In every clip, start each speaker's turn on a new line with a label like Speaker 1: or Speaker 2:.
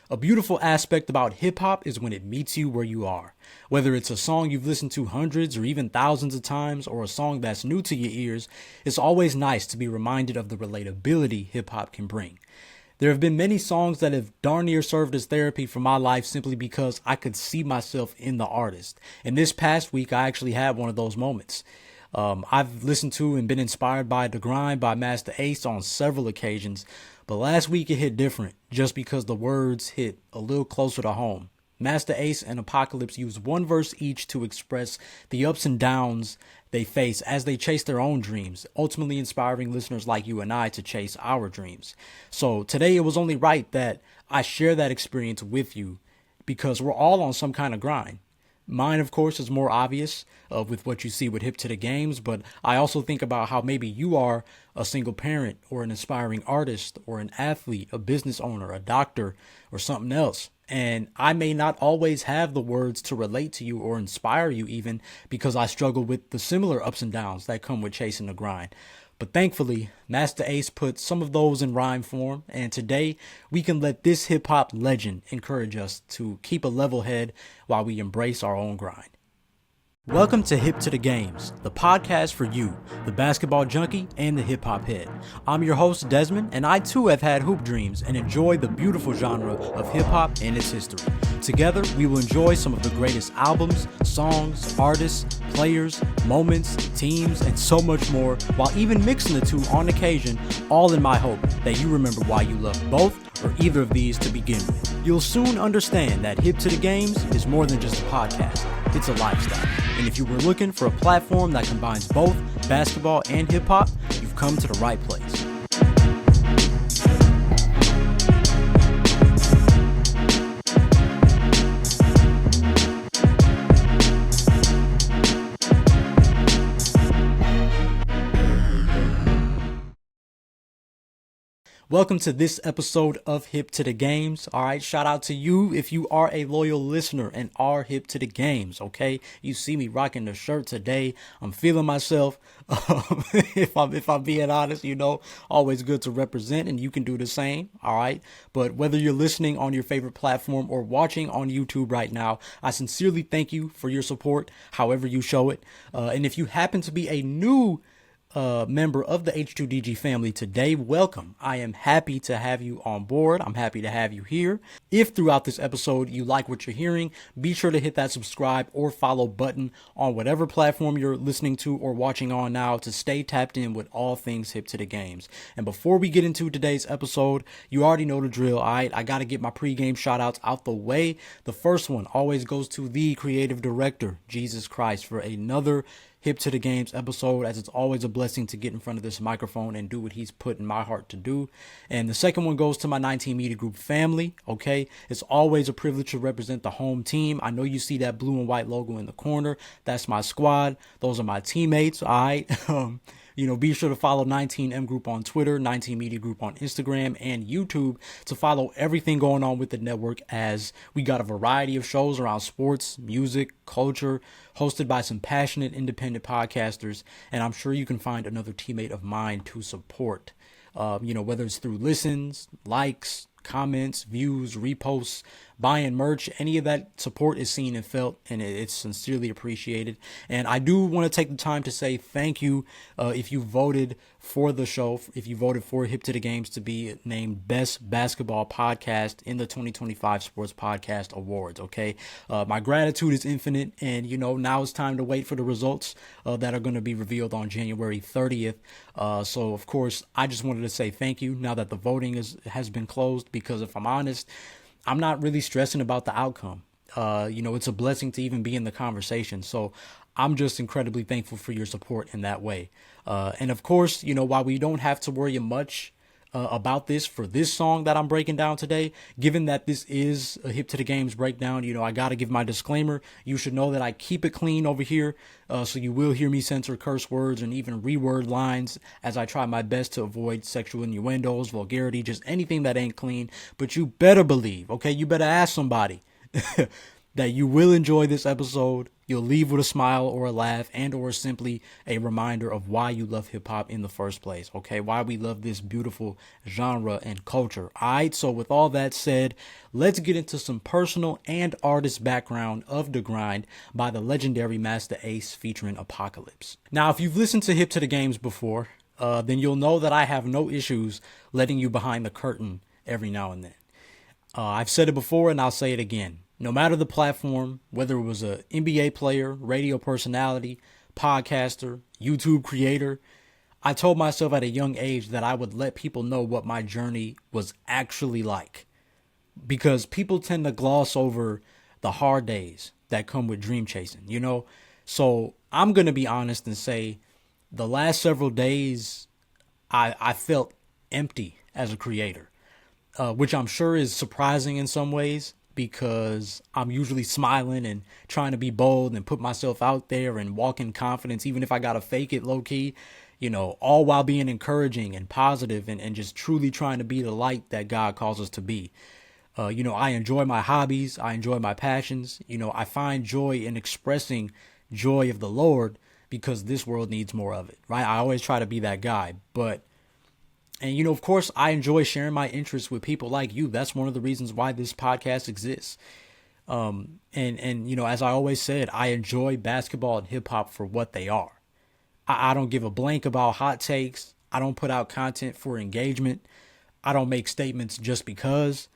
Speaker 1: A beautiful aspect about hip hop is when it meets you where you are. Whether it's a song you've listened to hundreds or even thousands of times or a song that's new to your ears, it's always nice to be reminded of the relatability hip hop can bring. There have been many songs that have darn near served as therapy for my life simply because I could see myself in the artist. And this past week, I actually had one of those moments. I've listened to and been inspired by The Grind by Masta Ace on several occasions, but last week it hit different just because the words hit a little closer to home. Masta Ace and Apocalyspe use one verse each to express the ups and downs they face as they chase their own dreams, ultimately inspiring listeners like you and I to chase our dreams. So today it was only right that I share that experience with you because we're all on some kind of grind. Mine, of course, is more obvious with what you see with Hip to the Games, but I also think about how maybe you are a single parent or an aspiring artist or an athlete, a business owner, a doctor, or something else. And I may not always have the words to relate to you or inspire you even because I struggle with the similar ups and downs that come with chasing the grind. But thankfully, Masta Ace put some of those in rhyme form, and today we can let this hip-hop legend encourage us to keep a level head while we embrace our own grind. Welcome to Hip to the Games, the podcast for you, the basketball junkie and the hip-hop head. I'm your host, Desmond, and I too have had hoop dreams and enjoy the beautiful genre of hip-hop and its history. Together, we will enjoy some of the greatest albums, songs, artists, players, moments, teams, and so much more, while even mixing the two on occasion, all in my hope that you remember why you love both or either of these to begin with. You'll soon understand that Hip to the Games is more than just a podcast. It's a lifestyle. And if you were looking for a platform that combines both basketball and hip-hop, you've come to the right place. Welcome to this episode of Hip to the Games. All right, shout out to you if you are a loyal listener and are hip to the games, okay? You see me rocking the shirt today. I'm feeling myself. If I'm being honest, always good to represent, and you can do the same, all right? But whether you're listening on your favorite platform or watching on YouTube right now, I sincerely thank you for your support, however you show it. And if you happen to be a new member of the H2DG family today, welcome. I am happy to have you on board. I'm happy to have you here. If throughout this episode you like what you're hearing, be sure to hit that subscribe or follow button on whatever platform you're listening to or watching on now to stay tapped in with all things hip to the games. And before we get into today's episode, you already know the drill. All right, I got to get my pregame shout outs out the way. The first one always goes to the creative director, Jesus Christ, for another Hip to the Games episode, as it's always a blessing to get in front of this microphone and do what he's put in my heart to do. And the second one goes to my 19 Media Group family, okay? It's always a privilege to represent the home team. I know you see that blue and white logo in the corner. That's my squad. Those are my teammates, all right? Be sure to follow 19M Group on Twitter, 19 Media Group on Instagram and YouTube to follow everything going on with the network, as we got a variety of shows around sports, music, culture, hosted by some passionate independent podcasters. And I'm sure you can find another teammate of mine to support, whether it's through listens, likes, comments, views, reposts, buying merch. Any of that support is seen and felt, and it's sincerely appreciated. And I do want to take the time to say thank you if you voted for the show, if you voted for Hip to the Games to be named Best Basketball Podcast in the 2025 Sports Podcast Awards, okay? My gratitude is infinite, and, now it's time to wait for the results that are going to be revealed on January 30th. So, of course, I just wanted to say thank you now that the voting has been closed, because if I'm honest, I'm not really stressing about the outcome. It's a blessing to even be in the conversation. So I'm just incredibly thankful for your support in that way. And of course, while we don't have to worry much about this for this song that I'm breaking down today, given that this is a Hip to the Games breakdown, I got to give my disclaimer. You should know that I keep it clean over here. So you will hear me censor curse words and even reword lines as I try my best to avoid sexual innuendos, vulgarity, just anything that ain't clean. But you better believe, okay, you better ask somebody that you will enjoy this episode. You'll leave with a smile or a laugh and or simply a reminder of why you love hip hop in the first place, okay? Why we love this beautiful genre and culture. All right, so with all that said, let's get into some personal and artist background of The Grind by the legendary Masta Ace featuring Apocalypse. Now, if you've listened to Hip to the Games before, then you'll know that I have no issues letting you behind the curtain every now and then. I've said it before and I'll say it again. No matter the platform, whether it was a NBA player, radio personality, podcaster, YouTube creator, I told myself at a young age that I would let people know what my journey was actually like. Because people tend to gloss over the hard days that come with dream chasing, you know? So I'm going to be honest and say the last several days, I felt empty as a creator, which I'm sure is surprising in some ways, because I'm usually smiling and trying to be bold and put myself out there and walk in confidence, even if I got to fake it low key, you know, all while being encouraging and positive and just truly trying to be the light that God calls us to be. You know, I enjoy my hobbies. I enjoy my passions. You know, I find joy in expressing joy of the Lord because this world needs more of it, right? I always try to be that guy, and, you know, of course, I enjoy sharing my interests with people like you. That's one of the reasons why this podcast exists. You know, as I always said, I enjoy basketball and hip hop for what they are. I don't give a blank about hot takes. I don't put out content for engagement. I don't make statements just because.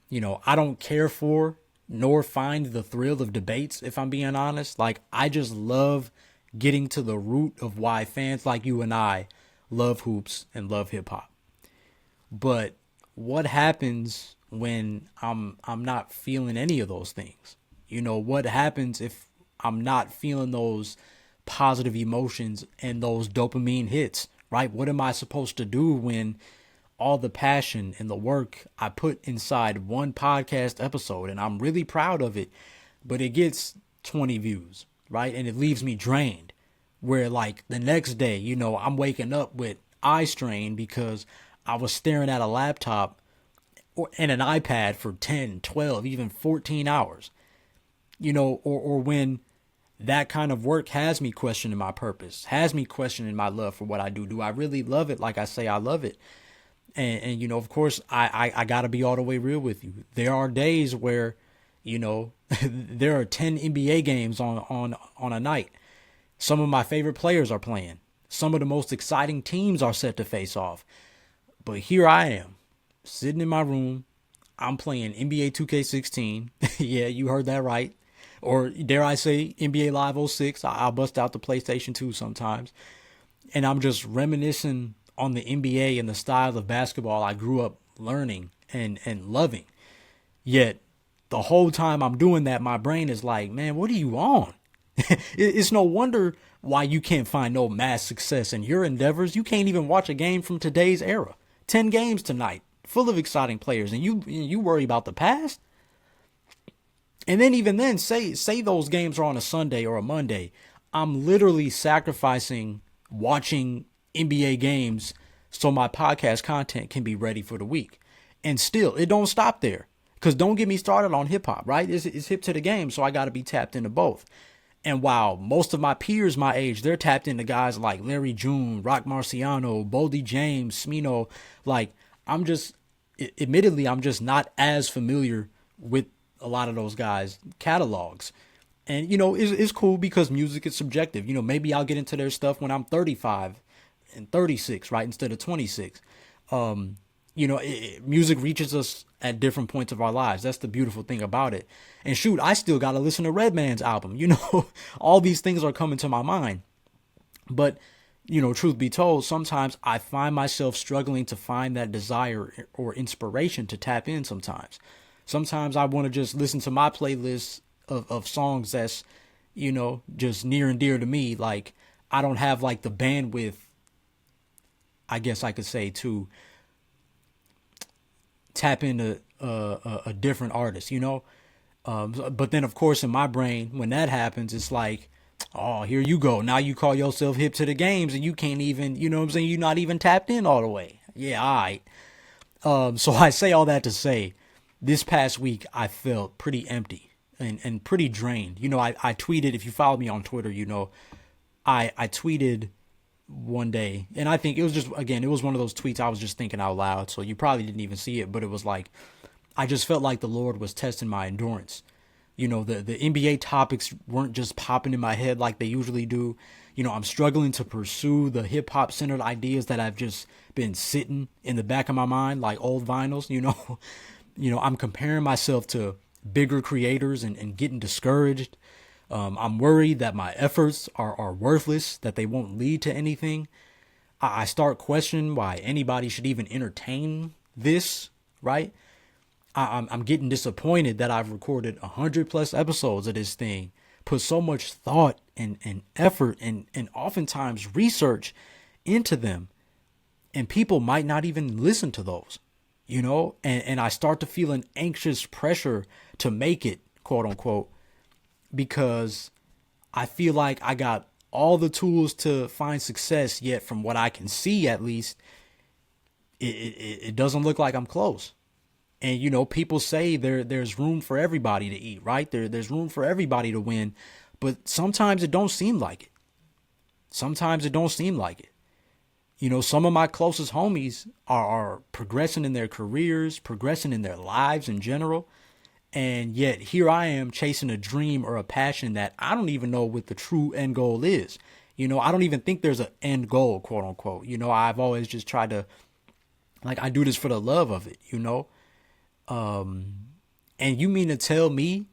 Speaker 1: You know, I don't care for nor find the thrill of debates, if I'm being honest. Like, I just love getting to the root of why fans like you and I love hoops and love hip hop. But what happens when I'm not feeling any of those things? You know, what happens if I'm not feeling those positive emotions and those dopamine hits, right? What am I supposed to do when all the passion and the work I put inside one podcast episode, and I'm really proud of it, but it gets 20 views, right? And it leaves me drained. Where like the next day, you know, I'm waking up with eye strain because I was staring at a laptop and an iPad for 10, 12, even 14 hours, you know, or when that kind of work has me questioning my purpose, has me questioning my love for what I do. Do I really love it like I say I love it? And you know, of course, I got to be all the way real with you. There are days where, you know, there are 10 NBA games on a night. Some of my favorite players are playing. Some of the most exciting teams are set to face off. But here I am, sitting in my room. I'm playing NBA 2K16. Yeah, you heard that right. Or dare I say NBA Live 06. I'll bust out the PlayStation 2 sometimes. And I'm just reminiscing on the NBA and the style of basketball I grew up learning and loving. Yet the whole time I'm doing that, my brain is like, man, what are you on? It's no wonder why you can't find no mass success in your endeavors. You can't even watch a game from today's era. 10 games tonight, full of exciting players, and you worry about the past. And then even then, say those games are on a Sunday or a Monday. I'm literally sacrificing watching NBA games so my podcast content can be ready for the week. And still, it don't stop there. Because don't get me started on hip hop, right? It's hip to the game, so I got to be tapped into both. And while most of my peers my age, they're tapped into guys like Larry June, Rock Marciano, Boldy James, Smino, like admittedly, I'm just not as familiar with a lot of those guys' catalogs. And, you know, it's cool because music is subjective. You know, maybe I'll get into their stuff when I'm 35 and 36, right, instead of 26. You know, music reaches us at different points of our lives. That's the beautiful thing about it. And shoot, I still got to listen to Redman's album. You know, all these things are coming to my mind. But, you know, truth be told, sometimes I find myself struggling to find that desire or inspiration to tap in sometimes. Sometimes I want to just listen to my playlist of songs that's, you know, just near and dear to me. Like, I don't have like the bandwidth, I guess I could say, to tap into a different artist, you know. But then, of course, in my brain, when that happens, it's like, oh, here you go. Now you call yourself hip to the games and you can't even, you know what I'm saying? You're not even tapped in all the way. Yeah, all right. So I say all that to say, this past week, I felt pretty empty. and pretty drained. I tweeted, if you follow me on Twitter, I tweeted one day, and I think it was just, again, it was one of those tweets I was just thinking out loud, so you probably didn't even see it, but it was like, I just felt like the Lord was testing my endurance. The NBA topics weren't just popping in my head like they usually do. I'm struggling to pursue the hip hop centered ideas that I've just been sitting in the back of my mind like old vinyls. I'm comparing myself to bigger creators and getting discouraged. I'm worried that my efforts are worthless, that they won't lead to anything. I start questioning why anybody should even entertain this, right? I'm getting disappointed that I've recorded 100+ episodes of this thing, put so much thought and effort and oftentimes research into them, and people might not even listen to those, and I start to feel an anxious pressure to make it, quote unquote, because I feel like I got all the tools to find success, yet from what I can see, at least, it doesn't look like I'm close. And, people say there's room for everybody to eat, right? There's room for everybody to win, but sometimes it don't seem like it. Sometimes it don't seem like it. Some of my closest homies are progressing in their careers, progressing in their lives in general. And yet here I am chasing a dream or a passion that I don't even know what the true end goal is. I don't even think there's an end goal, quote unquote. I've always just tried to, I do this for the love of it, and you mean to tell me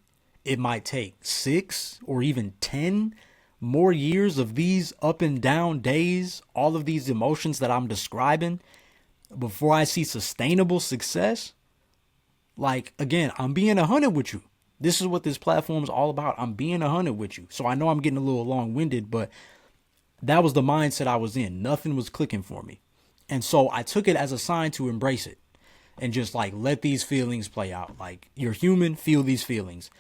Speaker 1: it might take 6 or even 10 more years of these up and down days, all of these emotions that I'm describing, before I see sustainable success? Again, I'm being 100 with you. This is what this platform is all about. I'm being 100 with you. So I know I'm getting a little long-winded, but that was the mindset I was in. Nothing was clicking for me. And so I took it as a sign to embrace it and just let these feelings play out. You're human, feel these feelings.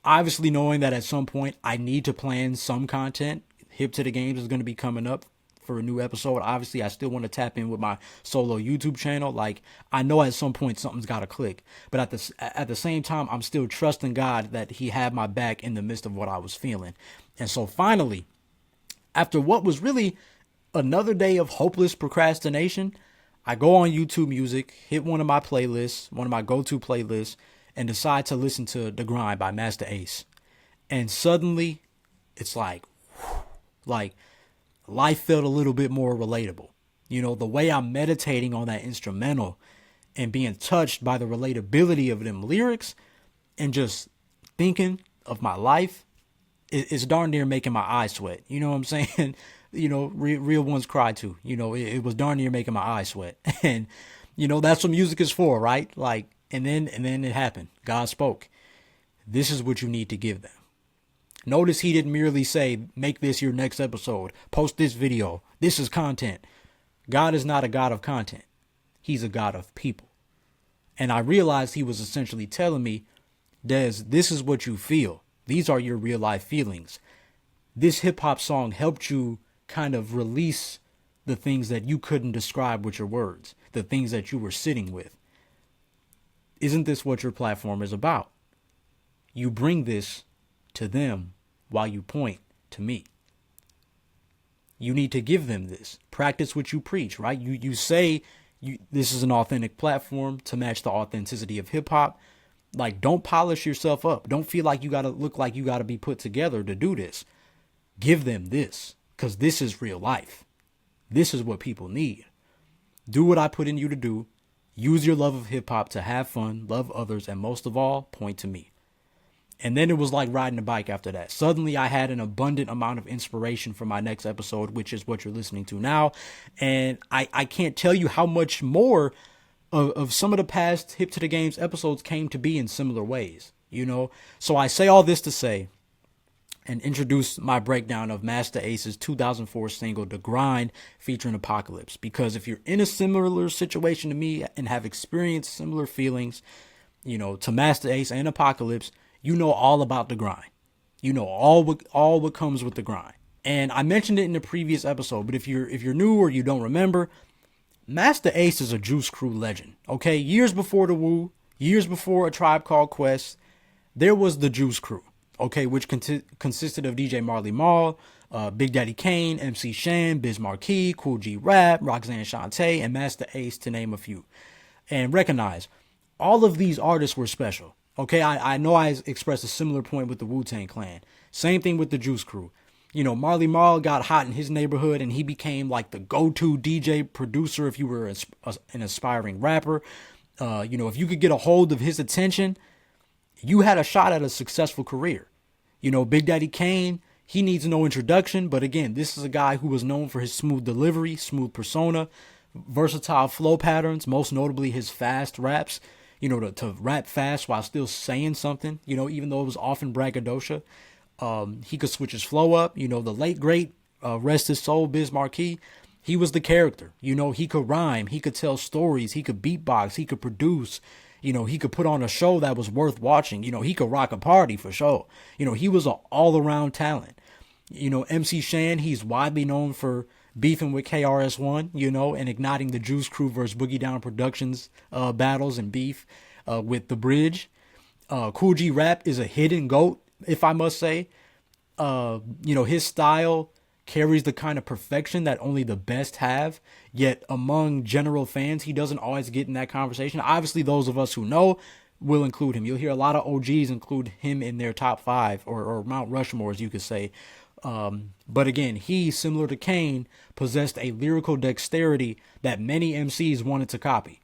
Speaker 1: Obviously knowing that at some point I need to plan some content. Hip to the Games is going to be coming up for a new episode. Obviously, I still want to tap in with my solo YouTube channel. I know at some point something's got to click, but at the same time, I'm still trusting God that he had my back in the midst of what I was feeling. And so finally, after what was really another day of hopeless procrastination, I go on YouTube Music, hit one of my playlists, one of my go-to playlists, and decide to listen to The Grind by Masta Ace. And suddenly, it's like life felt a little bit more relatable. The way I'm meditating on that instrumental and being touched by the relatability of them lyrics and just thinking of my life, it's darn near making my eyes sweat. You know what I'm saying? Real ones cry too. It was darn near making my eyes sweat. And, that's what music is for, right? And then it happened. God spoke. This is what you need to give them. Notice he didn't merely say, make this your next episode, post this video, this is content. God is not a God of content. He's a God of people. And I realized he was essentially telling me, Des, this is what you feel. These are your real life feelings. This hip hop song helped you kind of release the things that you couldn't describe with your words, the things that you were sitting with. Isn't this what your platform is about? You bring this to them while you point to me. You need to give them this. Practice what you preach, right? You say this is an authentic platform to match the authenticity of hip hop. Don't polish yourself up. Don't feel like you got to look like you got to be put together to do this. Give them this, because this is real life. This is what people need. Do what I put in you to do. Use your love of hip hop to have fun, love others, and most of all, point to me. And then it was like riding a bike after that. Suddenly I had an abundant amount of inspiration for my next episode, which is what you're listening to now. And I can't tell you how much more of some of the past Hip to the Games episodes came to be in similar ways, So I say all this to say and introduce my breakdown of Masta Ace's 2004 single, The Grind, featuring Apocalypse. Because if you're in a similar situation to me and have experienced similar feelings, to Masta Ace and Apocalypse, you know all about the grind. You know all what comes with the grind. And I mentioned it in the previous episode, but if you're new or you don't remember, Masta Ace is a Juice Crew legend. Okay, years before the Wu, years before A Tribe Called Quest, there was the Juice Crew, okay, which consisted of DJ Marley Marl, Big Daddy Kane, MC Shan, Biz Markie, Cool G Rap, Roxanne Shante, and Masta Ace, to name a few. And recognize, all of these artists were special. Okay, I know I expressed a similar point with the Wu-Tang Clan. Same thing with the Juice Crew. You know, Marley Marl got hot in his neighborhood and he became like the go-to DJ producer if you were an aspiring rapper. You know, if you could get a hold of his attention, you had a shot at a successful career. You know, Big Daddy Kane, he needs no introduction. But again, this is a guy who was known for his smooth delivery, smooth persona, versatile flow patterns, most notably his fast raps. You know, to rap fast while still saying something, you know, even though it was often braggadocio. He could switch his flow up. You know, the late, great, rest his soul, Biz Markie, he was the character. You know, he could rhyme, he could tell stories, he could beatbox, he could produce. You know, he could put on a show that was worth watching. You know, he could rock a party for sure. You know, he was an all-around talent. You know, MC Shan, he's widely known for beefing with KRS-One, you know, and igniting the Juice Crew versus Boogie Down Productions battles and beef with The Bridge. Cool G Rap is a hidden GOAT, if I must say. You know, his style carries the kind of perfection that only the best have, yet among general fans, he doesn't always get in that conversation. Obviously, those of us who know will include him. You'll hear a lot of OGs include him in their top five, or Mount Rushmore, as you could say. But again, he, similar to Kane, possessed a lyrical dexterity that many MCs wanted to copy.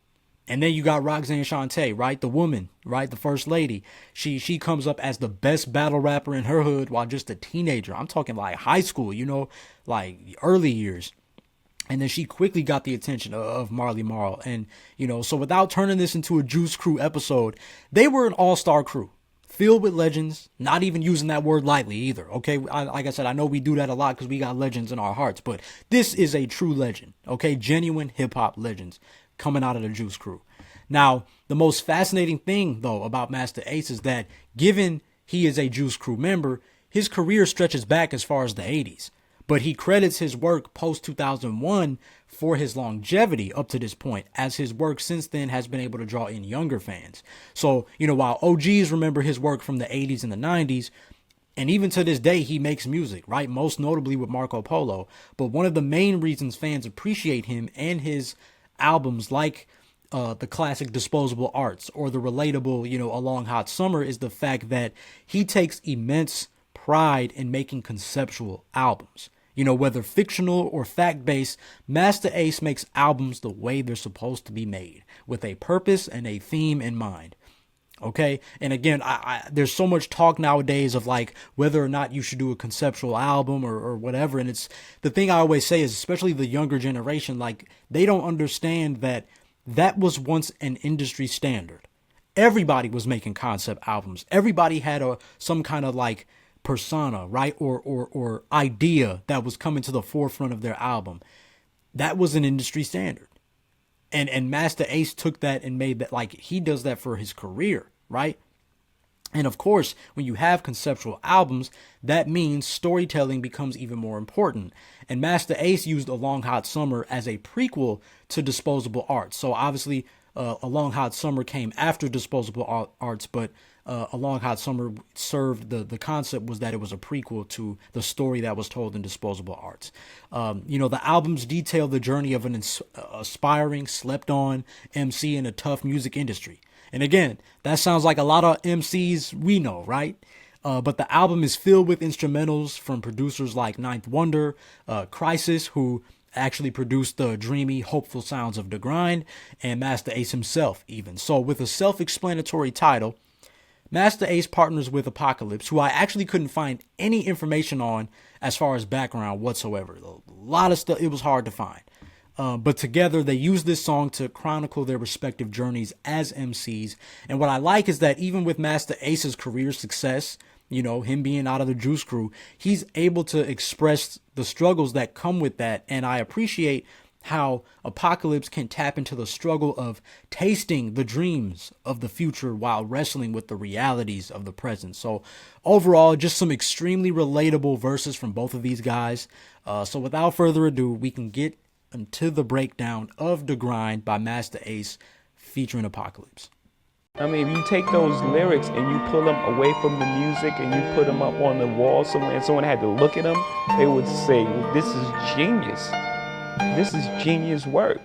Speaker 1: And then you got Roxanne Shante, right? The woman, right? The first lady. She comes up as the best battle rapper in her hood while just a teenager. I'm talking like high school, you know, like early years. And then she quickly got the attention of Marley Marl. And, you know, so without turning this into a Juice Crew episode, they were an all-star crew filled with legends, not even using that word lightly either. Okay. Like I said, I know we do that a lot because we got legends in our hearts, but this is a true legend. Okay. Genuine hip hop legends coming out of the Juice Crew. Now, the most fascinating thing though about Masta Ace is that given he is a Juice Crew member, his career stretches back as far as the 80s. But he credits his work post 2001 for his longevity up to this point, as his work since then has been able to draw in younger fans. So, you know, while OGs remember his work from the 80s and the 90s, and even to this day, he makes music, right? Most notably with Marco Polo. But one of the main reasons fans appreciate him and his albums, like the classic Disposable Arts or the relatable, you know, A Long Hot Summer, is the fact that he takes immense pride in making conceptual albums. You know, whether fictional or fact-based, Masta Ace makes albums the way they're supposed to be made, with a purpose and a theme in mind. Okay. And again, there's so much talk nowadays of like whether or not you should do a conceptual album or whatever. And it's the thing I always say is, especially the younger generation, like they don't understand that that was once an industry standard. Everybody was making concept albums. Everybody had some kind of like persona, right? Or idea that was coming to the forefront of their album. That was an industry standard. And Masta Ace took that and made that, like, he does that for his career, right? And of course, when you have conceptual albums, that means storytelling becomes even more important. And Masta Ace used A Long Hot Summer as a prequel to Disposable Arts. So obviously, A Long Hot Summer came after Disposable Arts, but A Long Hot Summer served the concept was that it was a prequel to the story that was told in Disposable Arts. You know, the albums detail the journey of an aspiring, slept-on MC in a tough music industry. And again, that sounds like a lot of MCs we know, right? But the album is filled with instrumentals from producers like Ninth Wonder, Crisis, who actually produced the dreamy, hopeful sounds of The Grind, and Masta Ace himself even. So with a self-explanatory title, Masta Ace partners with Apocalyspe, who I actually couldn't find any information on as far as background whatsoever. A lot of stuff, it was hard to find. But together they use this song to chronicle their respective journeys as MCs. And what I like is that even with Masta Ace's career success, you know, him being out of the Juice Crew, he's able to express the struggles that come with that. And I appreciate how Apocalyspe can tap into the struggle of tasting the dreams of the future while wrestling with the realities of the present. So overall, just some extremely relatable verses from both of these guys. So without further ado, we can get into the breakdown of The Grind by Masta Ace featuring Apocalyspe.
Speaker 2: I mean, if you take those lyrics and you pull them away from the music and you put them up on the wall somewhere and someone had to look at them, they would say, well, this is genius. This is genius work.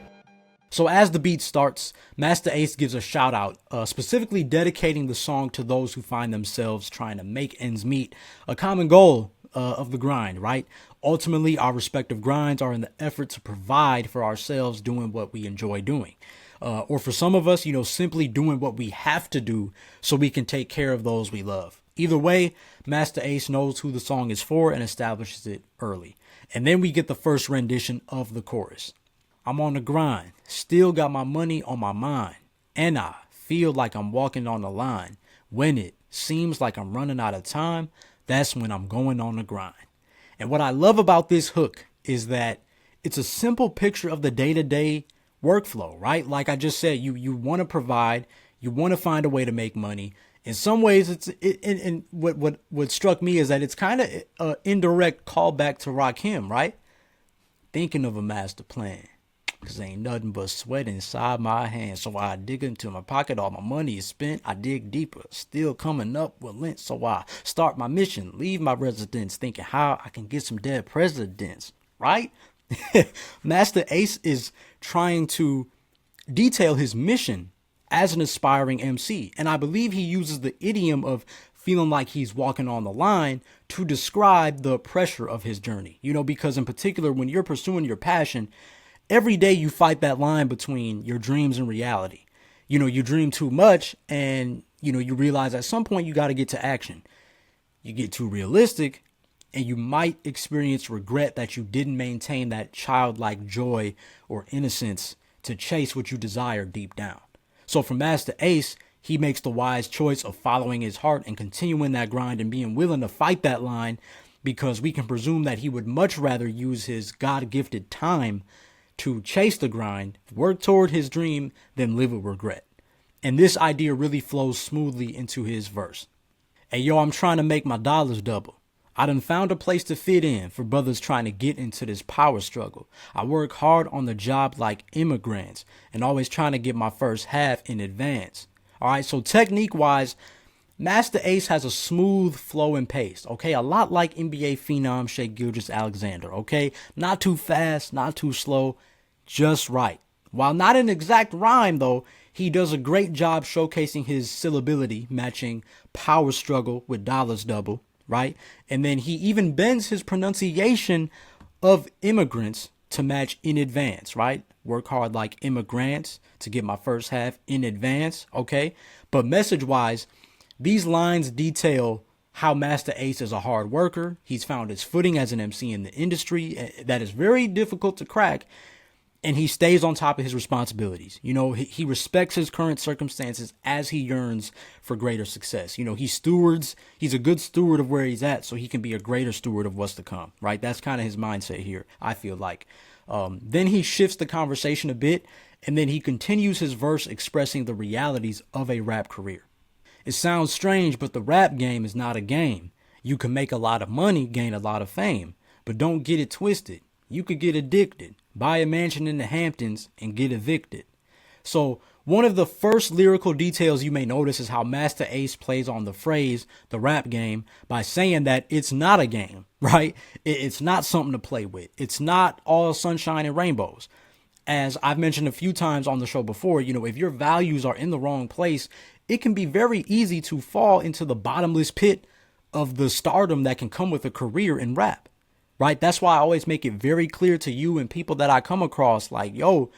Speaker 1: So as the beat starts, Masta Ace gives a shout out, specifically dedicating the song to those who find themselves trying to make ends meet, a common goal of the grind, right? Ultimately, our respective grinds are in the effort to provide for ourselves doing what we enjoy doing. Or for some of us, simply doing what we have to do so we can take care of those we love. Either way, Masta Ace knows who the song is for and establishes it early. And then we get the first rendition of the chorus. I'm on the grind, still got my money on my mind, and I feel like I'm walking on the line. When it seems like I'm running out of time, that's when I'm going on the grind. And what I love about this hook is that it's a simple picture of the day-to-day workflow, right? Like I just said, you want to provide, you want to find a way to make money. In some ways, and what struck me is that it's kind of an indirect callback to Rakim, right? Thinking of a master plan. Cause ain't nothing but sweat inside my hands. So I dig into my pocket, all my money is spent. I dig deeper, still coming up with lint. So I start my mission, leave my residence, thinking how I can get some dead presidents, right? Masta Ace is trying to detail his mission as an aspiring MC. And I believe he uses the idiom of feeling like he's walking on the line to describe the pressure of his journey. Because in particular, when you're pursuing your passion, every day you fight that line between your dreams and reality. You dream too much and, you realize at some point you got to get to action. You get too realistic and you might experience regret that you didn't maintain that childlike joy or innocence to chase what you desire deep down. So for Masta Ace, he makes the wise choice of following his heart and continuing that grind and being willing to fight that line, because we can presume that he would much rather use his God-gifted time to chase the grind, work toward his dream, than live with regret. And this idea really flows smoothly into his verse. Hey, yo, I'm trying to make my dollars double. I done found a place to fit in for brothers trying to get into this power struggle. I work hard on the job like immigrants and always trying to get my first half in advance. All right, so technique-wise, Masta Ace has a smooth flow and pace, okay? A lot like NBA phenom Shai Gilgeous-Alexander, okay? Not too fast, not too slow, just right. While not an exact rhyme, though, he does a great job showcasing his syllability, matching power struggle with dollars double, right? And then he even bends his pronunciation of immigrants to match in advance, right? Work hard like immigrants to get my first half in advance, okay? But message-wise, these lines detail how Masta Ace is a hard worker. He's found his footing as an MC in the industry that is very difficult to crack. And he stays on top of his responsibilities. He respects his current circumstances as he yearns for greater success. He's a good steward of where he's at so he can be a greater steward of what's to come, right? That's kind of his mindset here, I feel like. Then he shifts the conversation a bit, and then he continues his verse expressing the realities of a rap career. It sounds strange, but the rap game is not a game. You can make a lot of money, gain a lot of fame, but don't get it twisted. You could get addicted, buy a mansion in the Hamptons, and get evicted. So one of the first lyrical details you may notice is how Masta Ace plays on the phrase, the rap game, by saying that it's not a game, right? It's not something to play with. It's not all sunshine and rainbows. As I've mentioned a few times on the show before, if your values are in the wrong place, it can be very easy to fall into the bottomless pit of the stardom that can come with a career in rap. Right? That's why I always make it very clear to you and people that I come across, like, yo,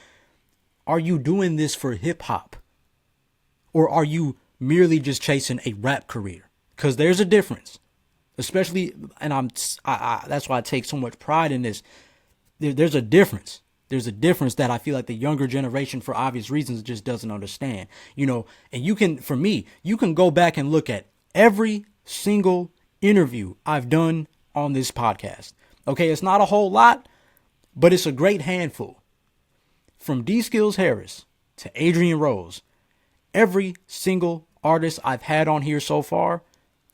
Speaker 1: are you doing this for hip hop? Or are you merely just chasing a rap career? Because there's a difference, especially, and that's why I take so much pride in this. There's a difference. There's a difference that I feel like the younger generation, for obvious reasons, just doesn't understand. And you can go back and look at every single interview I've done on this podcast. Okay, it's not a whole lot, but it's a great handful. From D. Skills Harris to Adrian Rose, every single artist I've had on here so far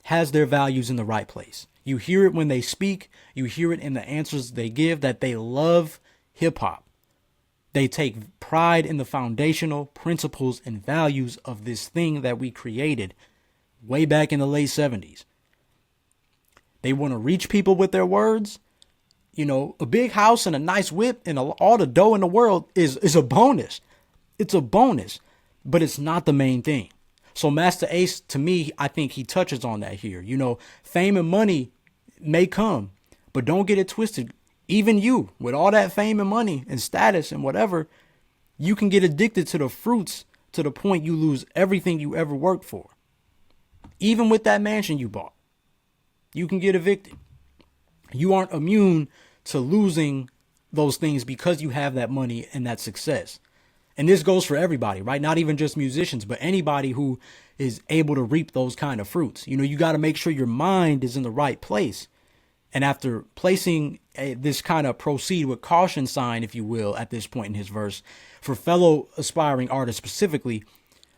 Speaker 1: has their values in the right place. You hear it when they speak. You hear it in the answers they give, that they love hip hop. They take pride in the foundational principles and values of this thing that we created way back in the late 70s. They want to reach people with their words. You know, a big house and a nice whip and all the dough in the world is a bonus. It's a bonus, but it's not the main thing. So Masta Ace, to me, I think he touches on that here. You know, fame and money may come, but don't get it twisted. Even you, with all that fame and money and status and whatever, you can get addicted to the fruits to the point you lose everything you ever worked for. Even with that mansion you bought, you can get evicted. You aren't immune to losing those things because you have that money and that success. And this goes for everybody, right? Not even just musicians, but anybody who is able to reap those kind of fruits. You know, you got to make sure your mind is in the right place. And after placing this kind of proceed with caution sign, if you will, at this point in his verse, for fellow aspiring artists specifically,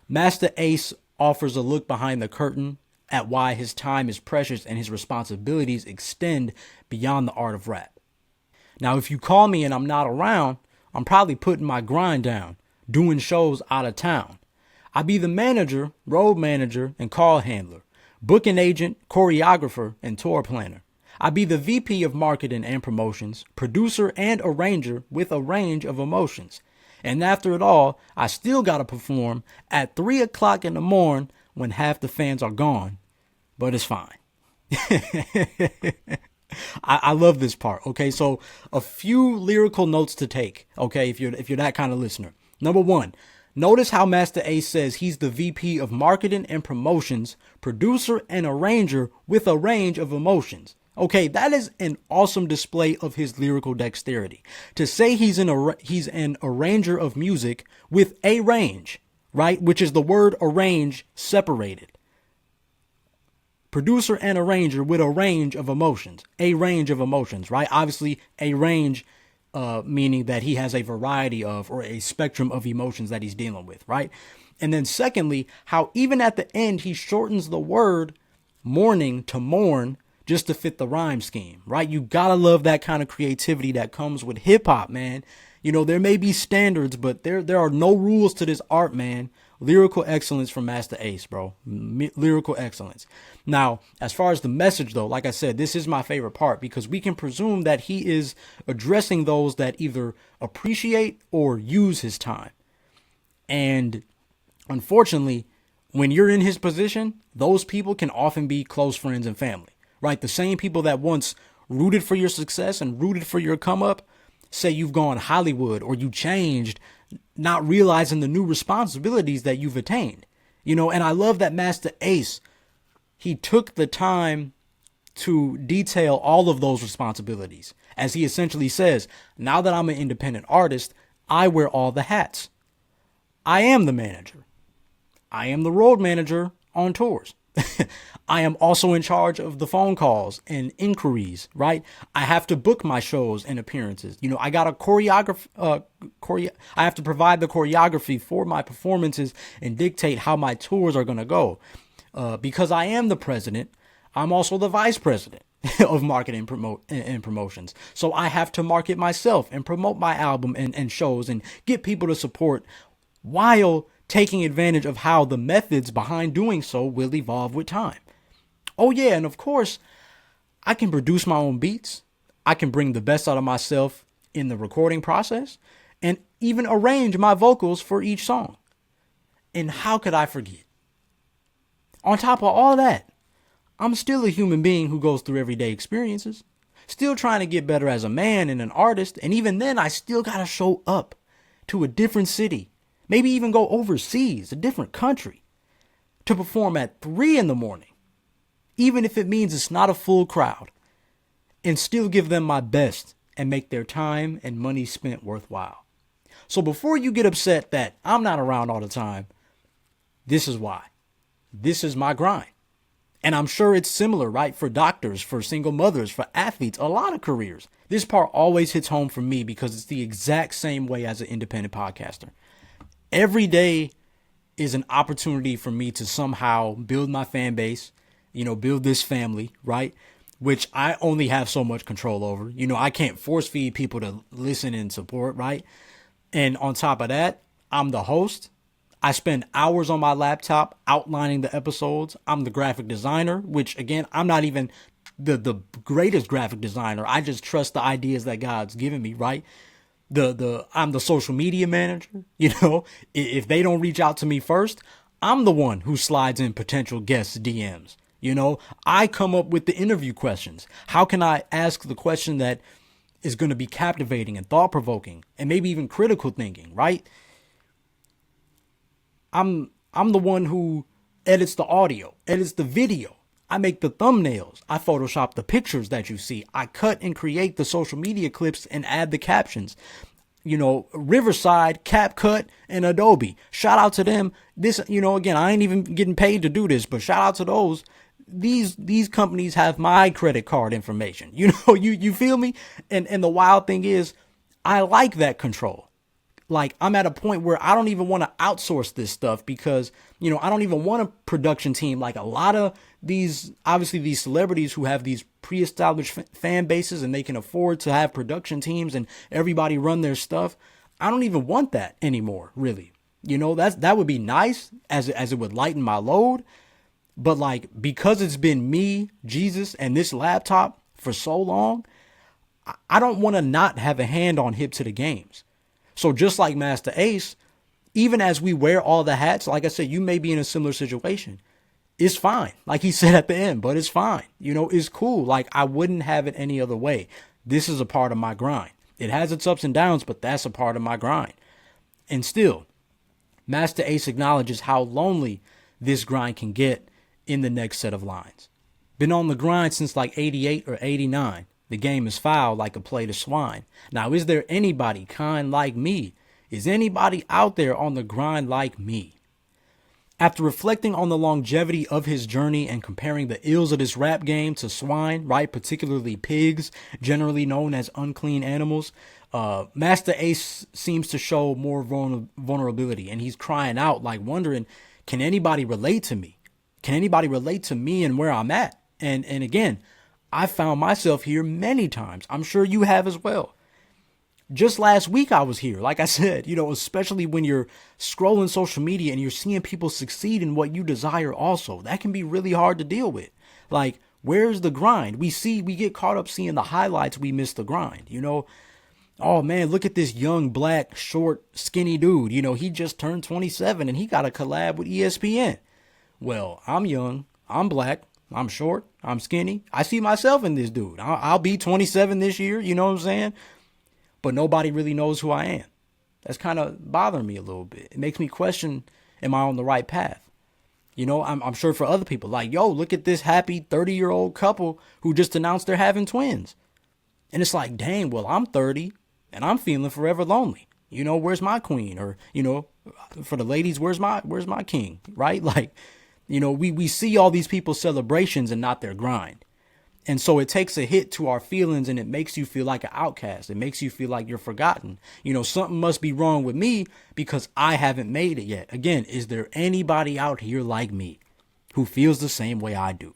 Speaker 1: Masta Ace offers a look behind the curtain at why his time is precious and his responsibilities extend beyond the art of rap. Now, if you call me and I'm not around, I'm probably putting my grind down, doing shows out of town. I be the manager, road manager, and call handler, booking agent, choreographer, and tour planner. I be the VP of marketing and promotions, producer and arranger with a range of emotions. And after it all, I still gotta perform at 3 o'clock in the morning when half the fans are gone. But it's fine. I love this part. Okay, so a few lyrical notes to take. Okay, if you're that kind of listener. Number one, notice how Masta Ace says he's the VP of marketing and promotions, producer and arranger with a range of emotions. Okay, that is an awesome display of his lyrical dexterity. To say he's an arranger of music with a range, right? Which is the word arrange separated. Producer and arranger with a range of emotions, right? Obviously, a range meaning that he has a variety of or a spectrum of emotions that he's dealing with, right? And then secondly, how even at the end, he shortens the word mourning to mourn just to fit the rhyme scheme, right? You gotta love that kind of creativity that comes with hip hop, man. You know, there may be standards, but there are no rules to this art, man. Lyrical excellence from Masta Ace, bro. Lyrical excellence. Now, as far as the message, though, like I said, this is my favorite part because we can presume that he is addressing those that either appreciate or use his time. And unfortunately, when you're in his position, those people can often be close friends and family, right? The same people that once rooted for your success and rooted for your come up, say you've gone Hollywood or you changed, not realizing the new responsibilities that you've attained, you know. And I love that Masta Ace, he took the time to detail all of those responsibilities. As he essentially says, now that I'm an independent artist, I wear all the hats. I am the manager. I am the road manager on tours. I am also in charge of the phone calls and inquiries, right? I have to book my shows and appearances. You know, I got a I have to provide the choreography for my performances and dictate how my tours are going to go. Because I am the president, I'm also the vice president of marketing and promotions. So I have to market myself and promote my album and shows and get people to support while taking advantage of how the methods behind doing so will evolve with time. Oh yeah, and of course, I can produce my own beats. I can bring the best out of myself in the recording process and even arrange my vocals for each song. And how could I forget? On top of all that, I'm still a human being who goes through everyday experiences, still trying to get better as a man and an artist, and even then I still gotta show up to a different city, maybe even go overseas, a different country, to perform at 3 a.m, even if it means it's not a full crowd, and still give them my best and make their time and money spent worthwhile. So before you get upset that I'm not around all the time, this is why. This is my grind. And I'm sure it's similar, right? For doctors, for single mothers, for athletes, a lot of careers. This part always hits home for me because it's the exact same way as an independent podcaster. Every day is an opportunity for me to somehow build my fan base, you know, build this family, right? Which I only have so much control over. You know, I can't force feed people to listen and support, right? And on top of that, I'm the host. I spend hours on my laptop outlining the episodes. I'm the graphic designer, which again, I'm not even the greatest graphic designer. I just trust the ideas that God's given me, right? I'm the social media manager. If they don't reach out to me first, I'm the one who slides in potential guests DMs. I come up with the interview questions. How can I ask the question that is going to be captivating and thought provoking and maybe even critical thinking, right? I'm the one who edits the audio, edits the video. I make the thumbnails. I Photoshop the pictures that you see. I cut and create the social media clips and add the captions. Riverside, CapCut, and Adobe. Shout out to them. This, again, I ain't even getting paid to do this, but shout out to those. These companies have my credit card information. You feel me? And the wild thing is, I like that control. Like, I'm at a point where I don't even want to outsource this stuff because, I don't even want a production team. Like a lot of these celebrities who have these pre-established fan bases and they can afford to have production teams and everybody run their stuff. I don't even want that anymore, really. That would be nice as it would lighten my load. But like, because it's been me, Jesus, and this laptop for so long, I don't want to not have a hand on Hip to the Games. So just like Masta Ace, even as we wear all the hats, like I said, you may be in a similar situation. It's fine. Like he said at the end, but it's fine. It's cool. Like I wouldn't have it any other way. This is a part of my grind. It has its ups and downs, but that's a part of my grind. And still, Masta Ace acknowledges how lonely this grind can get in the next set of lines. Been on the grind since like 88 or 89. The game is foul like a plate of swine. Now, is there anybody kind like me? Is anybody out there on the grind like me? After reflecting on the longevity of his journey and comparing the ills of this rap game to swine, right, particularly pigs, generally known as unclean animals, Masta Ace seems to show more vulnerability, and he's crying out, like wondering, can anybody relate to me? Can anybody relate to me and where I'm at? And again, I found myself here many times. I'm sure you have as well. Just last week I was here, like I said, especially when you're scrolling social media and you're seeing people succeed in what you desire also. That can be really hard to deal with. Like, where's the grind? We get caught up seeing the highlights, we miss the grind, Oh man, look at this young, black, short, skinny dude. He just turned 27 and he got a collab with ESPN. Well, I'm young, I'm black, I'm short, I'm skinny. I see myself in this dude. I'll be 27 this year, you know what I'm saying? But nobody really knows who I am. That's kind of bothering me a little bit. It makes me question, am I on the right path? I'm sure for other people, like, yo, look at this happy 30-year-old couple who just announced they're having twins. And it's like, dang, well, I'm 30 and I'm feeling forever lonely. Where's my queen? Or, for the ladies, where's my king? Right? Like, we see all these people's celebrations and not their grind. And so it takes a hit to our feelings and it makes you feel like an outcast. It makes you feel like you're forgotten. Something must be wrong with me because I haven't made it yet. Again, is there anybody out here like me who feels the same way I do?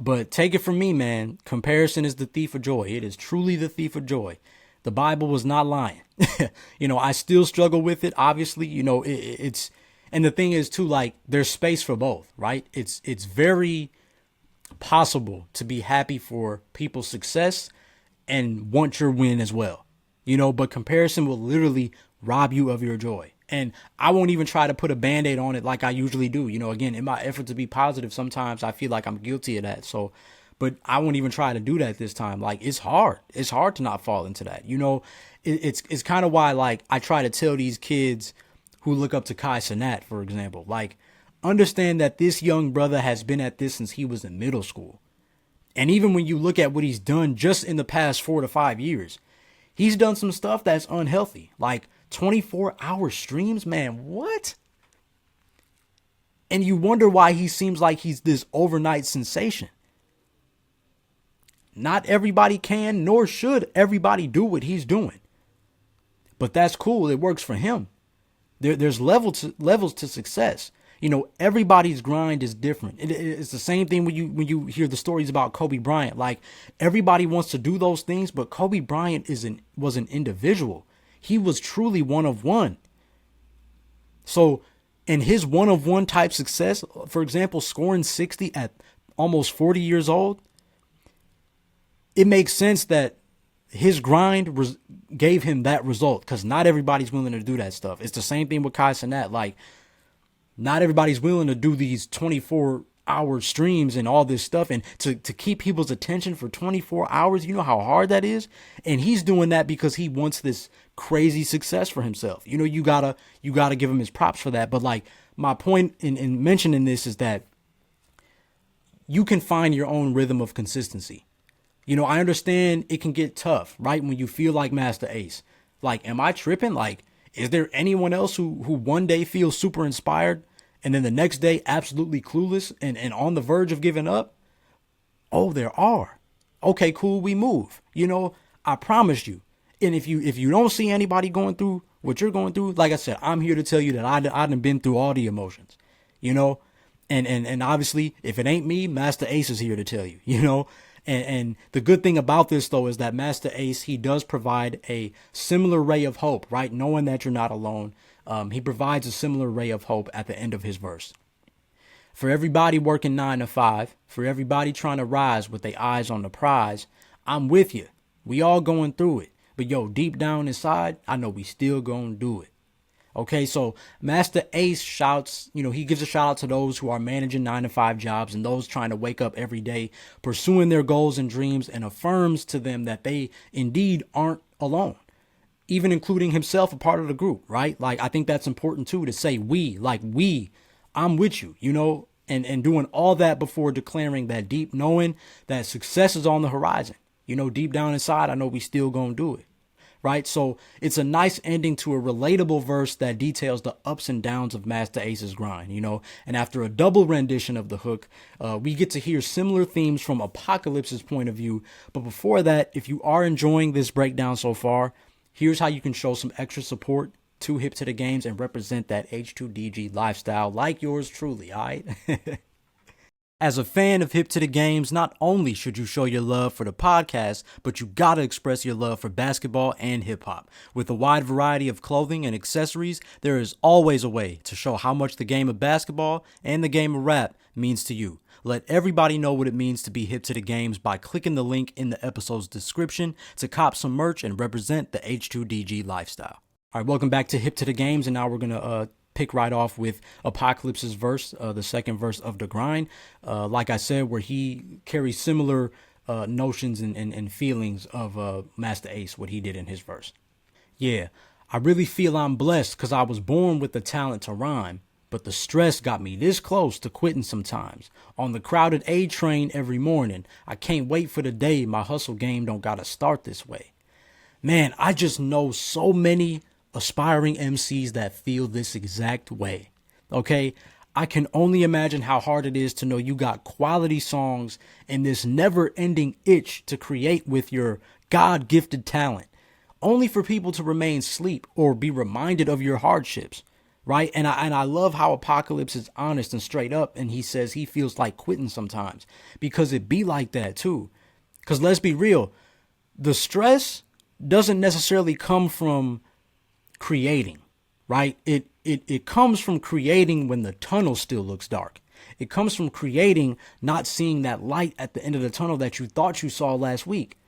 Speaker 1: But take it from me, man. Comparison is the thief of joy. It is truly the thief of joy. The Bible was not lying. I still struggle with it. Obviously, it's, and the thing is too, like, there's space for both, right? It's very possible to be happy for people's success and want your win as well, but comparison will literally rob you of your joy. And I won't even try to put a band-aid on it like I usually do. Again, in my effort to be positive, sometimes I feel like I'm guilty of that. So, but I won't even try to do that this time. Like, it's hard. It's hard to not fall into that. It's kind of why, like, I try to tell these kids who look up to Kai Cenat, for example, like, understand that this young brother has been at this since he was in middle school. And even when you look at what he's done just in the past 4 to 5 years, he's done some stuff that's unhealthy, like 24-hour streams, man, what? And you wonder why he seems like he's this overnight sensation. Not everybody can, nor should everybody do what he's doing. But that's cool. It works for him. There's levels to success. Everybody's grind is different. It's the same thing when you hear the stories about Kobe Bryant. Like, everybody wants to do those things, but Kobe Bryant was an individual. He was truly one of one. So in his one of one type success, for example, scoring 60 at almost 40 years old, it makes sense that his grind gave him that result, because not everybody's willing to do that stuff. It's the same thing with Kai Cenat. Like, not everybody's willing to do these 24-hour streams and all this stuff, and to keep people's attention for 24 hours. You know how hard that is? And he's doing that because he wants this crazy success for himself. You know, you gotta give him his props for that. But like, my point in mentioning this is that you can find your own rhythm of consistency. You know, I understand it can get tough, right? When you feel like Masta Ace. Like, am I tripping? Like, is there anyone else who one day feels super inspired and then the next day absolutely clueless and on the verge of giving up? Oh, there are. Okay, cool, we move. You know, I promise you. And if you don't see anybody going through what you're going through, like I said, I'm here to tell you that I done been through all the emotions, you know? And obviously, if it ain't me, Masta Ace is here to tell you, you know? And the good thing about this, though, is that Masta Ace, he does provide a similar ray of hope, right? Knowing that you're not alone. He provides a similar ray of hope at the end of his verse. For everybody working 9 to 5, for everybody trying to rise with their eyes on the prize, I'm with you. We all going through it. But yo, deep down inside, I know we still gonna do it. Okay, so Masta Ace shouts, you know, he gives a shout out to those who are managing 9 to 5 jobs and those trying to wake up every day, pursuing their goals and dreams, and affirms to them that they indeed aren't alone, even including himself a part of the group, right? Like, I think that's important too, to say we, I'm with you, you know, and doing all that before declaring that deep knowing that success is on the horizon. You know, deep down inside, I know we still gonna do it. Right. So it's a nice ending to a relatable verse that details the ups and downs of Masta Ace's grind, you know, and after a double rendition of the hook, we get to hear similar themes from Apocalypse's point of view. But before that, if you are enjoying this breakdown so far, here's how you can show some extra support to Hip to the Games and represent that H2DG lifestyle like yours truly. All right. As a fan of Hip to the Games, not only should you show your love for the podcast, but you gotta express your love for basketball and hip hop. With a wide variety of clothing and accessories, there is always a way to show how much the game of basketball and the game of rap means to you. Let everybody know what it means to be hip to the games by clicking the link in the episode's description to cop some merch and represent the H2DG lifestyle. All right, welcome back to Hip to the Games, and now we're gonna pick right off with Apocalypse's verse, the second verse of the grind. Like I said, where he carries similar notions and feelings of Masta Ace, what he did in his verse. Yeah, I really feel I'm blessed because I was born with the talent to rhyme, but the stress got me this close to quitting sometimes. On the crowded A train every morning, I can't wait for the day my hustle game don't gotta start this way. Man, I just know so many aspiring MCs that feel this exact way. Okay, I can only imagine how hard it is to know you got quality songs and this never-ending itch to create with your God-gifted talent, only for people to remain asleep or be reminded of your hardships, right? And I love how Apocalypse is honest and straight up, and he says he feels like quitting sometimes, because it be like that too. Because let's be real, the stress doesn't necessarily come from creating, right? It comes from creating when the tunnel still looks dark. It comes from creating, not seeing that light at the end of the tunnel that you thought you saw last week,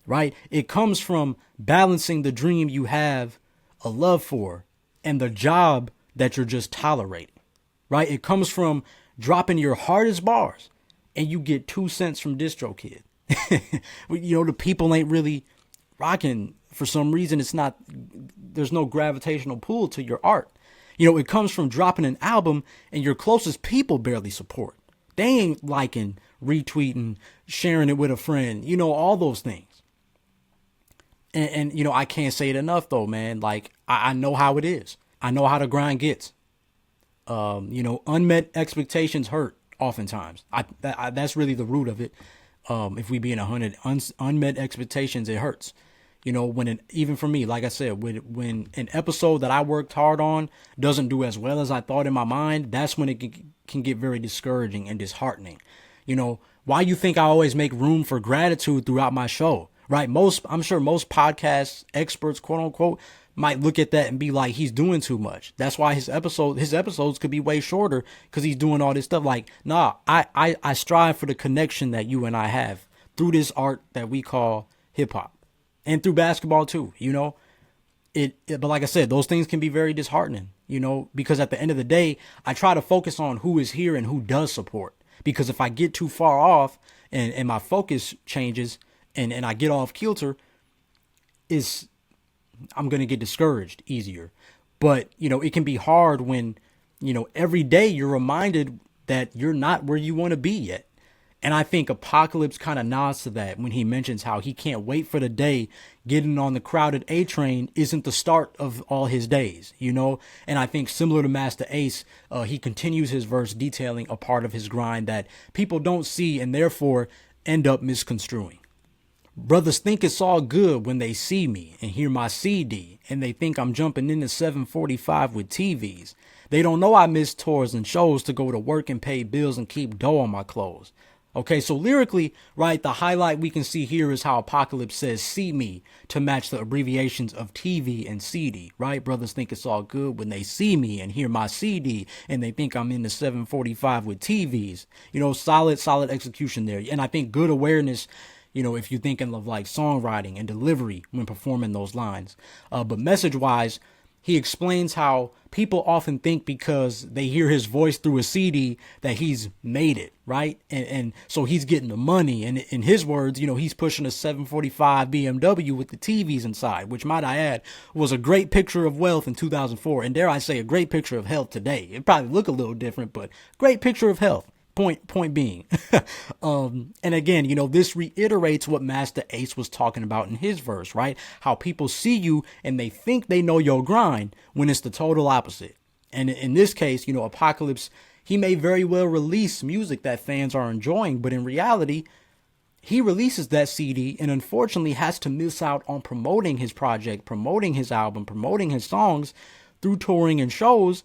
Speaker 1: right? It comes from balancing the dream you have a love for and the job that you're just tolerating, right? It comes from dropping your hardest bars and you get 2 cents from DistroKid. You know, the people ain't really rocking. For some reason, there's no gravitational pull to your art. You know, it comes from dropping an album and your closest people barely support. They ain't liking, retweeting, sharing it with a friend, you know, all those things. And you know, I can't say it enough though, man. Like, I know how it is. I know how the grind gets. You know, unmet expectations hurt oftentimes. That's really the root of it. If we be in 100, unmet expectations, it hurts. You know, even for me, like I said, when an episode that I worked hard on doesn't do as well as I thought in my mind, that's when it can get very discouraging and disheartening. You know, why you think I always make room for gratitude throughout my show? right? I'm sure most podcast experts, quote unquote, might look at that and be like, he's doing too much. That's why his episodes could be way shorter, because he's doing all this stuff. Like, nah, I strive for the connection that you and I have through this art that we call hip hop, and through basketball too, but like I said, those things can be very disheartening, because at the end of the day, I try to focus on who is here and who does support. Because if I get too far off and my focus changes and I get off kilter, I'm going to get discouraged easier. But, it can be hard when, every day you're reminded that you're not where you want to be yet. And I think Apocalypse kind of nods to that when he mentions how he can't wait for the day getting on the crowded A train isn't the start of all his days, And I think similar to Masta Ace, he continues his verse detailing a part of his grind that people don't see and therefore end up misconstruing. Brothers think it's all good when they see me and hear my CD, and they think I'm jumping into 745 with TVs. They don't know I miss tours and shows to go to work and pay bills and keep dough on my clothes. Okay, so lyrically, right, the highlight we can see here is how Apocalypse says see me to match the abbreviations of TV and CD, right? Brothers think it's all good when they see me and hear my CD, and they think I'm in the 745 with TVs. Solid execution there. And I think good awareness, if you're thinking of like songwriting and delivery when performing those lines. But message-wise, he explains how people often think because they hear his voice through a CD that he's made it, right? And so he's getting the money. And in his words, he's pushing a 745 BMW with the TVs inside, which, might I add, was a great picture of wealth in 2004. And dare I say, a great picture of health today. It probably look a little different, but great picture of health. Point being, and again, this reiterates what Masta Ace was talking about in his verse, right? How people see you and they think they know your grind when it's the total opposite. And in this case, Apocalypse, he may very well release music that fans are enjoying, but in reality, he releases that CD and unfortunately has to miss out on promoting his project, promoting his album, promoting his songs through touring and shows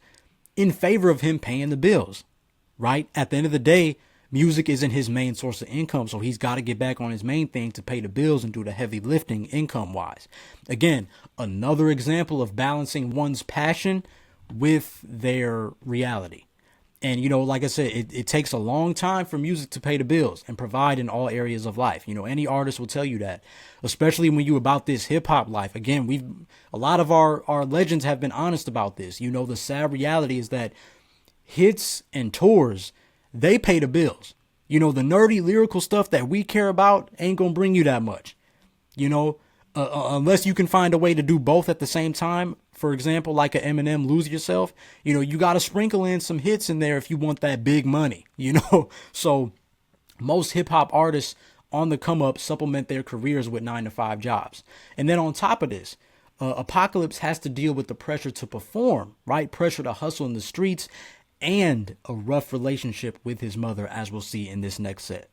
Speaker 1: in favor of him paying the bills. Right? At the end of the day, music isn't his main source of income, so he's got to get back on his main thing to pay the bills and do the heavy lifting income-wise. Again, another example of balancing one's passion with their reality. And, like I said, it takes a long time for music to pay the bills and provide in all areas of life. Any artist will tell you that, especially when you about this hip hop life. Again, a lot of our legends have been honest about this. The sad reality is that hits and tours, they pay the bills. The nerdy lyrical stuff that we care about ain't gonna bring you that much. Unless you can find a way to do both at the same time. For example, like a Eminem Lose Yourself, you got to sprinkle in some hits in there if you want that big money, So most hip hop artists on the come up supplement their careers with 9-to-5 jobs. And then on top of this, Apocalypse has to deal with the pressure to perform, right? Pressure to hustle in the streets, and a rough relationship with his mother, as we'll see in this next set.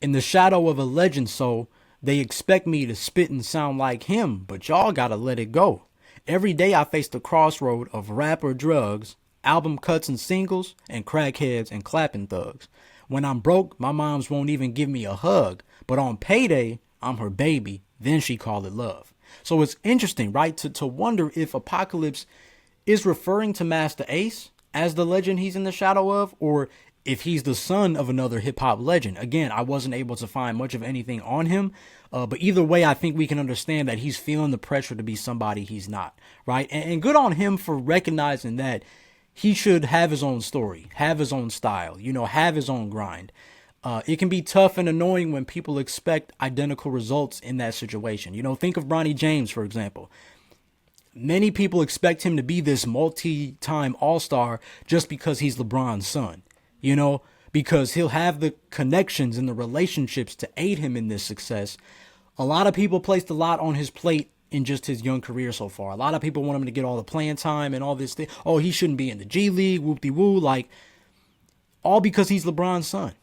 Speaker 1: In the shadow of a legend, so they expect me to spit and sound like him, but y'all gotta let it go. Every day I face the crossroad of rap or drugs, album cuts and singles, and crackheads and clapping thugs. When I'm broke, my moms won't even give me a hug, but on payday, I'm her baby, then she call it love. So it's interesting, right, to wonder if Apocalypse is referring to Masta Ace as the legend he's in the shadow of, or if he's the son of another hip-hop legend. Again, I wasn't able to find much of anything on him, but either way, I think we can understand that he's feeling the pressure to be somebody he's not, right? And good on him for recognizing that he should have his own story, have his own style, have his own grind. It can be tough and annoying when people expect identical results in that situation. Think of Bronny James, for example. Many people expect him to be this multi-time all-star just because he's LeBron's son, because he'll have the connections and the relationships to aid him in this success. A lot of people placed a lot on his plate in just his young career so far. A lot of people want him to get all the playing time and all this thing. Oh, he shouldn't be in the G League, whoop-de-woo, all because he's LeBron's son.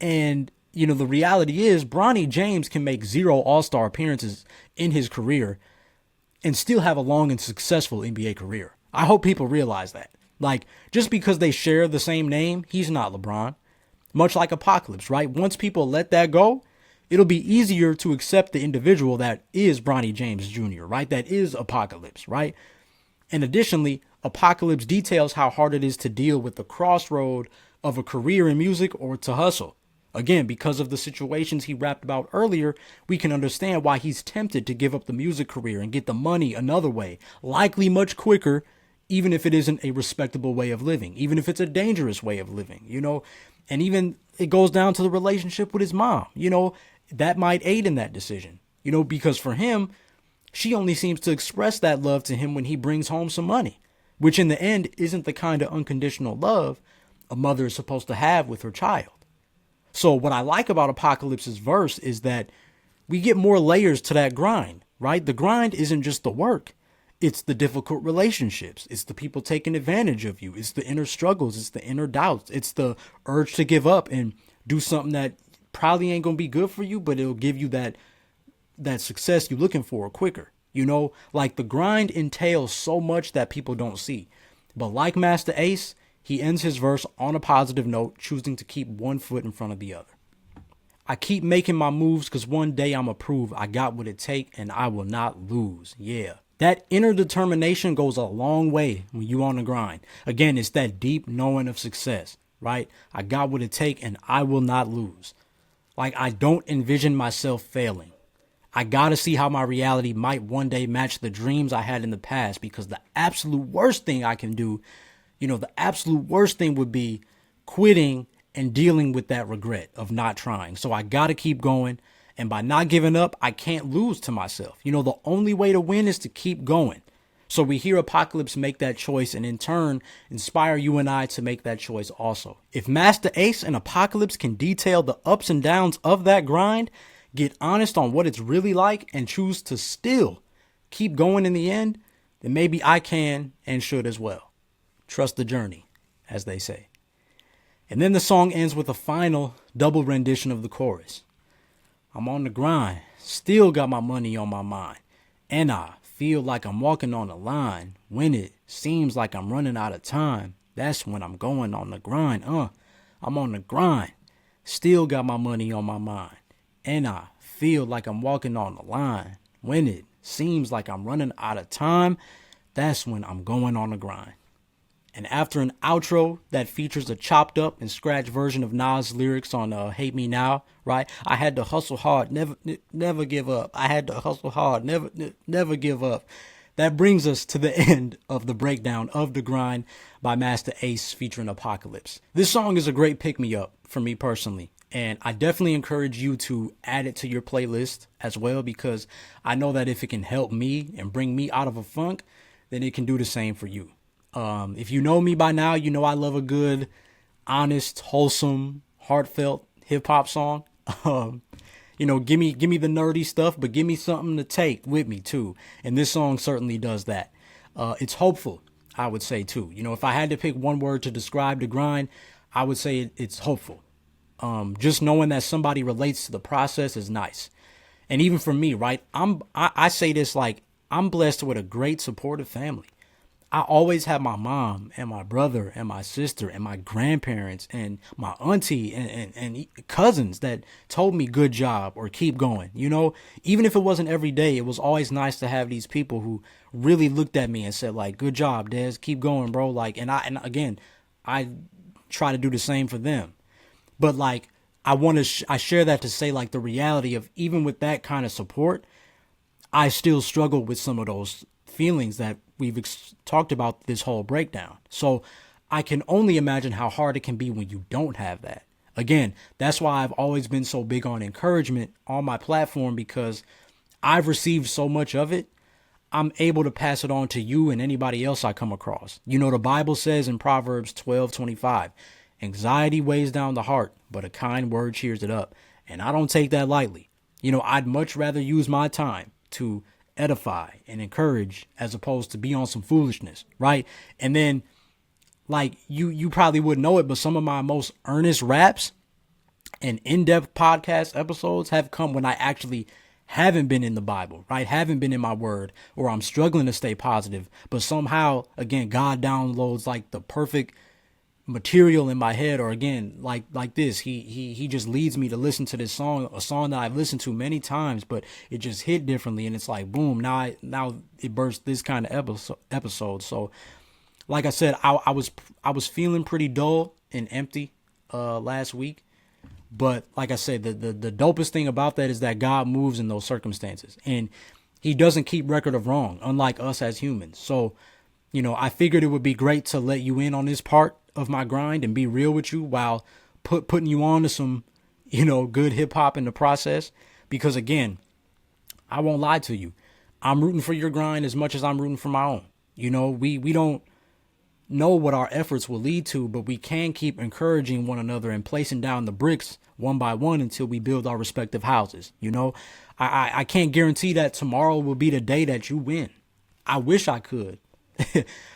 Speaker 1: And, the reality is Bronny James can make 0 all-star appearances in his career and still have a long and successful NBA career. I hope people realize that. Just because they share the same name, he's not LeBron. Much like Apocalypse, right? Once people let that go, it'll be easier to accept the individual that is Bronny James Jr., right? That is Apocalypse, right? And additionally, Apocalypse details how hard it is to deal with the crossroad of a career in music or to hustle. Again, because of the situations he rapped about earlier, we can understand why he's tempted to give up the music career and get the money another way, likely much quicker, even if it isn't a respectable way of living, even if it's a dangerous way of living, and even it goes down to the relationship with his mom, that might aid in that decision, because for him, she only seems to express that love to him when he brings home some money, which in the end isn't the kind of unconditional love a mother is supposed to have with her child. So what I like about Apocalypse's verse is that we get more layers to that grind, right? The grind isn't just the work. It's the difficult relationships. It's the people taking advantage of you. It's the inner struggles. It's the inner doubts. It's the urge to give up and do something that probably ain't going to be good for you, but it'll give you that success you're looking for quicker. Like the grind entails so much that people don't see. But like Masta Ace, he ends his verse on a positive note, choosing to keep one foot in front of the other. I keep making my moves because one day I'ma prove I got what it take and I will not lose. Yeah. That inner determination goes a long way when you on the grind. Again, it's that deep knowing of success, right? I got what it take and I will not lose. Like I don't envision myself failing. I gotta see how my reality might one day match the dreams I had in the past, because the absolute worst thing I can do, the absolute worst thing would be quitting and dealing with that regret of not trying. So I got to keep going. And by not giving up, I can't lose to myself. The only way to win is to keep going. So we hear Apocalypse make that choice and in turn inspire you and I to make that choice also. If Masta Ace and Apocalypse can detail the ups and downs of that grind, get honest on what it's really like, and choose to still keep going in the end, then maybe I can and should as well. Trust the journey, as they say. And then the song ends with a final double rendition of the chorus. I'm on the grind, still got my money on my mind, and I feel like I'm walking on a line. When it seems like I'm running out of time, that's when I'm going on the grind. I'm on the grind, still got my money on my mind, and I feel like I'm walking on the line. When it seems like I'm running out of time, that's when I'm going on the grind. And after an outro that features a chopped up and scratched version of Nas' lyrics on Hate Me Now, right? I had to hustle hard, never give up. I had to hustle hard, never give up. That brings us to the end of the breakdown of The Grind by Masta Ace featuring Apocalypse. This song is a great pick-me-up for me personally. And I definitely encourage you to add it to your playlist as well, because I know that if it can help me and bring me out of a funk, then it can do the same for you. If you know me by now, you know I love a good, honest, wholesome, heartfelt hip hop song. Give me the nerdy stuff, but give me something to take with me too. And this song certainly does that. It's hopeful, I would say too. If I had to pick one word to describe The Grind, I would say it's hopeful. Just knowing that somebody relates to the process is nice. And even for me, right? I say this like I'm blessed with a great supportive family. I always have my mom and my brother and my sister and my grandparents and my auntie and cousins that told me good job or keep going. Even if it wasn't every day, it was always nice to have these people who really looked at me and said like, good job, Des, keep going, bro. And I try to do the same for them. But like, I share that to say like the reality of even with that kind of support, I still struggle with some of those feelings that we've talked about this whole breakdown. So I can only imagine how hard it can be when you don't have that. Again, that's why I've always been so big on encouragement on my platform, because I've received so much of it. I'm able to pass it on to you and anybody else I come across. The Bible says in Proverbs 12:25, anxiety weighs down the heart, but a kind word cheers it up. And I don't take that lightly. I'd much rather use my time to edify and encourage as opposed to be on some foolishness, right? And then like you probably wouldn't know it, but some of my most earnest raps and in-depth podcast episodes have come when I actually haven't been in the Bible, right? Haven't been in my word, or I'm struggling to stay positive, but somehow again God downloads like the perfect material in my head, or again, like this, he just leads me to listen to this song, a song that I've listened to many times, but it just hit differently, and it's like boom, now it burst this kind of episode. So like I said, I was feeling pretty dull and empty last week, but like I said, the dopest thing about that is that God moves in those circumstances, and he doesn't keep record of wrong, unlike us as humans. So I figured it would be great to let you in on this part of my grind and be real with you while putting you on to some, good hip hop in the process. Because again, I won't lie to you. I'm rooting for your grind as much as I'm rooting for my own. We don't know what our efforts will lead to, but we can keep encouraging one another and placing down the bricks one by one until we build our respective houses. I can't guarantee that tomorrow will be the day that you win. I wish I could.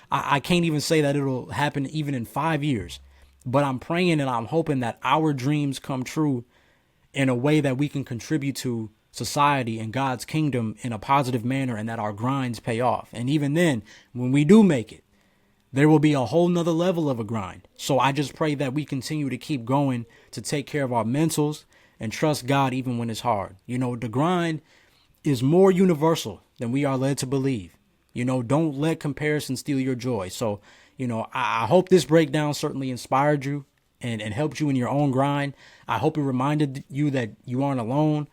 Speaker 1: I can't even say that it'll happen even in 5 years, but I'm praying and I'm hoping that our dreams come true in a way that we can contribute to society and God's kingdom in a positive manner, and that our grinds pay off. And even then, when we do make it, there will be a whole nother level of a grind. So I just pray that we continue to keep going, to take care of our mentals and trust God even when it's hard. The grind is more universal than we are led to believe. Don't let comparison steal your joy. So, I hope this breakdown certainly inspired you and helped you in your own grind. I hope it reminded you that you aren't alone.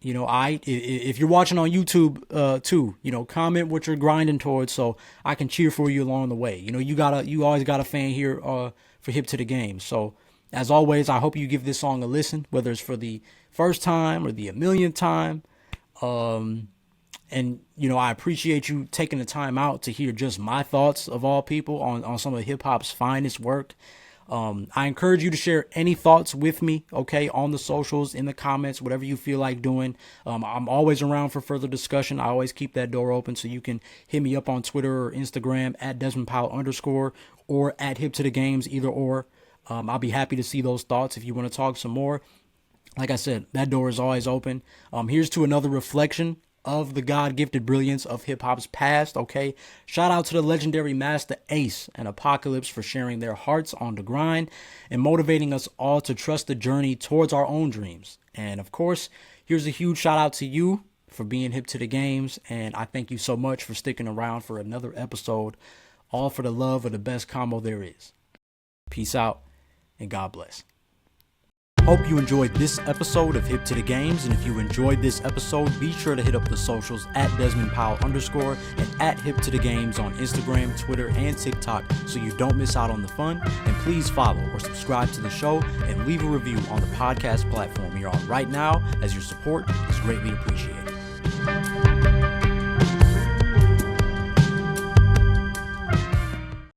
Speaker 1: If you're watching on YouTube, too, comment what you're grinding towards so I can cheer for you along the way. You always got a fan here, for Hip to the Game. So as always, I hope you give this song a listen, whether it's for the first time or the 1,000,000th time. And, I appreciate you taking the time out to hear just my thoughts, of all people, on some of hip hop's finest work. I encourage you to share any thoughts with me, okay, on the socials, in the comments, whatever you feel like doing. I'm always around for further discussion. I always keep that door open, so you can hit me up on Twitter or Instagram at Desmond Powell _ or at Hip to the Games, either or. I'll be happy to see those thoughts if you want to talk some more. Like I said, that door is always open. Here's to another reflection of the God-gifted brilliance of hip-hop's past, okay? Shout out to the legendary Masta Ace and Apocalyspe for sharing their hearts on the grind and motivating us all to trust the journey towards our own dreams. And of course, here's a huge shout out to you for being hip to the games, and I thank you so much for sticking around for another episode, all for the love of the best combo there is. Peace out, and God bless. Hope you enjoyed this episode of Hip to the Games, and if you enjoyed this episode, be sure to hit up the socials at Desmond Powell _ and at Hip to the Games on Instagram, Twitter, and TikTok so you don't miss out on the fun. And please follow or subscribe to the show and leave a review on the podcast platform you're on right now, as your support is greatly appreciated.